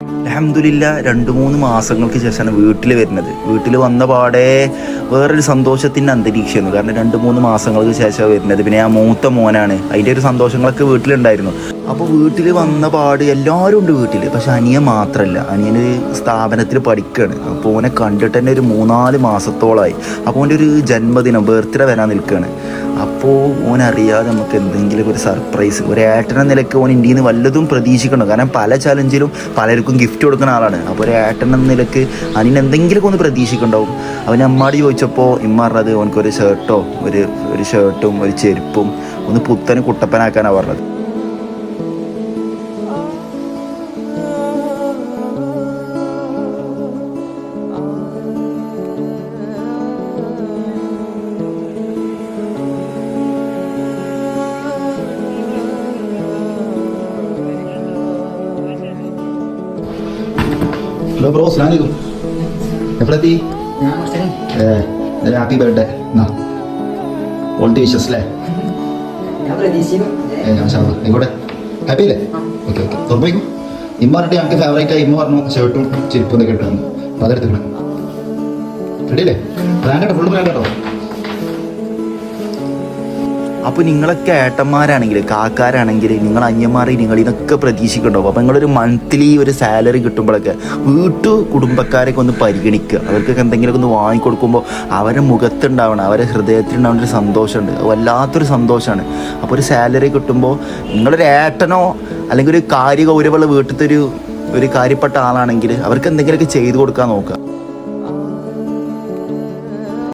അൽഹംദുലില്ലാ 2-3 മാസങ്ങൾക്ക് ശേഷമാണ് വീട്ടിൽ വരുന്നത്. വീട്ടിൽ വന്ന പാടെ വേറൊരു സന്തോഷത്തിൻ്റെ അന്തരീക്ഷമായിരുന്നു. കാരണം 2-3 മാസങ്ങൾക്ക് ശേഷമാണ് വരുന്നത്. പിന്നെ ആ മൂത്ത മോനാണ്, അതിൻ്റെ ഒരു സന്തോഷങ്ങളൊക്കെ വീട്ടിലുണ്ടായിരുന്നു. അപ്പോൾ വീട്ടിൽ വന്ന പാട് എല്ലാവരും ഉണ്ട് വീട്ടിൽ. പക്ഷെ അനിയൻ മാത്രമല്ല, അനിയന് സ്ഥാപനത്തിൽ പഠിക്കുകയാണ്. അപ്പോൾ ഓനെ കണ്ടിട്ട് തന്നെ ഒരു 3-4 മാസത്തോളമായി. അപ്പോൾ ഓൻ്റെ ഒരു ജന്മദിനം ബർത്ത്ഡേ വരാൻ നിൽക്കുകയാണ്. അപ്പോൾ ഓനറിയാതെ നമുക്ക് എന്തെങ്കിലും ഒരു സർപ്രൈസ്, ഒരു ഏട്ടന നിലയ്ക്ക് ഓൻ ഇന്ത്യയിൽ നിന്ന് വല്ലതും പ്രതീക്ഷിക്കണം. കാരണം പല ചലഞ്ചിലും പലർക്കും ഗിഫ്റ്റ് കൊടുക്കുന്ന ആളാണ്. അപ്പോൾ ഒരു ഏട്ടൻ എന്ന നിലയ്ക്ക് അതിന് എന്തെങ്കിലുമൊക്കെ ഒന്ന് പ്രതീക്ഷിക്കുന്നുണ്ടാവും. അവൻ അമ്മാടി ചോദിച്ചപ്പോൾ ഇമ്മ പറഞ്ഞത് ഓനക്കൊരു ഷർട്ടോ ഒരു ഷർട്ടും ഒരു ചെരുപ്പും ഒന്ന് പുത്തന് കുട്ടപ്പനാക്കാനാണ് പറഞ്ഞത്. ഹലോ ബ്രോ, അസ്സലാമു അലൈക്കും. എപ്പോഴെത്തി? Happy birthday. All the wishes അല്ലേ? ആയിക്കോട്ടെ, ഹാപ്പി അല്ലേ? Okay okay. തുറപ്പിക്കും. ഇമ്മ പറഞ്ഞിട്ട് ഞങ്ങൾക്ക് ഫേവറേറ്റ് ആയി. ഇമ്മ പറഞ്ഞു ഷർട്ടും ചെരുപ്പും എന്തൊക്കെ ഇട്ടാണ്. അപ്പോൾ അതെടുത്തിക്കണം. റെഡി അല്ലേ? ബ്രാൻഡ് ഫുള്ള് ബ്രാൻഡ് കേട്ടോ. അപ്പോൾ നിങ്ങളൊക്കെ ഏട്ടന്മാരാണെങ്കിൽ, കാക്കാരാണെങ്കിൽ, നിങ്ങൾ അന്യന്മാരെ നിങ്ങൾ ഇതൊക്കെ പ്രതീക്ഷിക്കുന്നുണ്ടാവും. അപ്പോൾ നിങ്ങളൊരു മന്ത്ലി ഒരു സാലറി കിട്ടുമ്പോഴൊക്കെ കുടുംബക്കാരെയൊക്കെ ഒന്ന് പരിഗണിക്കുക. അവർക്കൊക്കെ എന്തെങ്കിലുമൊക്കെ ഒന്ന് വാങ്ങിക്കൊടുക്കുമ്പോൾ അവരുടെ മുഖത്തുണ്ടാവണം, അവരുടെ ഹൃദയത്തിലുണ്ടാവുന്ന ഒരു സന്തോഷമുണ്ട്. വല്ലാത്തൊരു സന്തോഷമാണ്. അപ്പോൾ ഒരു സാലറി കിട്ടുമ്പോൾ നിങ്ങളൊരു ഏട്ടനോ അല്ലെങ്കിൽ ഒരു കാര്യഗൗരവമുള്ള വീട്ടിലത്തെ ഒരു കാര്യപ്പെട്ട ആളാണെങ്കിൽ അവർക്ക് എന്തെങ്കിലുമൊക്കെ ചെയ്തു കൊടുക്കാൻ നോക്കുക.